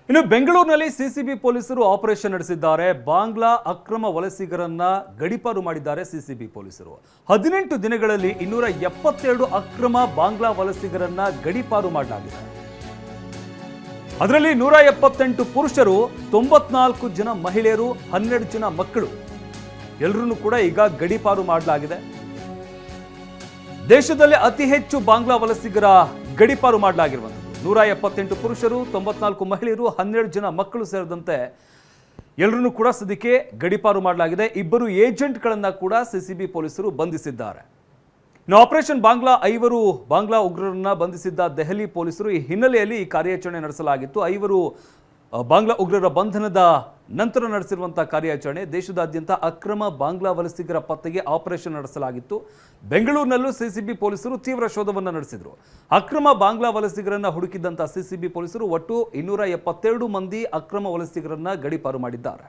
ಇನ್ನು ಬೆಂಗಳೂರಿನಲ್ಲಿ ಸಿಸಿಬಿ ಪೊಲೀಸರು ಆಪರೇಷನ್ ನಡೆಸಿದ್ದಾರೆ. ಬಾಂಗ್ಲಾ ಅಕ್ರಮ ವಲಸಿಗರನ್ನ ಗಡೀಪಾರು ಮಾಡಿದ್ದಾರೆ ಸಿಸಿಬಿ ಪೊಲೀಸರು. 18 ದಿನಗಳಲ್ಲಿ 272 ಅಕ್ರಮ ಬಾಂಗ್ಲಾ ವಲಸಿಗರನ್ನ ಗಡೀಪಾರು ಮಾಡಲಾಗಿದೆ. ಅದರಲ್ಲಿ 178 ಪುರುಷರು, 94 ಜನ ಮಹಿಳೆಯರು, 12 ಜನ ಮಕ್ಕಳು ಎಲ್ಲರನ್ನೂ ಕೂಡ ಈಗ ಗಡೀಪಾರು ಮಾಡಲಾಗಿದೆ. ದೇಶದಲ್ಲಿ ಅತಿ ಹೆಚ್ಚು ಬಾಂಗ್ಲಾ ವಲಸಿಗರ ಗಡೀಪಾರು ಮಾಡಲಾಗಿರುವಂಥದ್ದು 178 ಪುರುಷರು, 94 ಮಹಿಳೆಯರು, 12 ಜನ ಮಕ್ಕಳು ಸೇರಿದಂತೆ ಎಲ್ಲರನ್ನೂ ಕೂಡ ಸದ್ಯಕ್ಕೆ ಗಡೀಪಾರು ಮಾಡಲಾಗಿದೆ. 2 ಏಜೆಂಟ್ಗಳನ್ನು ಕೂಡ ಸಿಸಿಬಿ ಪೊಲೀಸರು ಬಂಧಿಸಿದ್ದಾರೆ. ಇನ್ನು ಆಪರೇಷನ್ ಬಾಂಗ್ಲಾ 5 ಬಾಂಗ್ಲಾ ಉಗ್ರರನ್ನ ಬಂಧಿಸಿದ್ದ ದೆಹಲಿ ಪೊಲೀಸರು ಈ ಹಿನ್ನೆಲೆಯಲ್ಲಿ ಈ ಕಾರ್ಯಾಚರಣೆ ನಡೆಸಲಾಗಿತ್ತು. 5 ಬಾಂಗ್ಲಾ ಉಗ್ರರ ಬಂಧನದ ನಂತರ ನಡೆಸಿರುವಂತಹ ಕಾರ್ಯಾಚರಣೆ. ದೇಶದಾದ್ಯಂತ ಅಕ್ರಮ ಬಾಂಗ್ಲಾ ವಲಸಿಗರ ಪತ್ತೆಗೆ ಆಪರೇಷನ್ ನಡೆಸಲಾಗಿತ್ತು. ಬೆಂಗಳೂರಿನಲ್ಲೂ ಸಿಸಿಬಿ ಪೊಲೀಸರು ತೀವ್ರ ಶೋಧವನ್ನು ನಡೆಸಿದರು. ಅಕ್ರಮ ಬಾಂಗ್ಲಾ ವಲಸಿಗರನ್ನ ಹುಡುಕಿದ್ದಂಥ ಸಿಸಿಬಿ ಪೊಲೀಸರು ಒಟ್ಟು 272 ಮಂದಿ ಅಕ್ರಮ ವಲಸಿಗರನ್ನ ಗಡೀಪಾರು ಮಾಡಿದ್ದಾರೆ.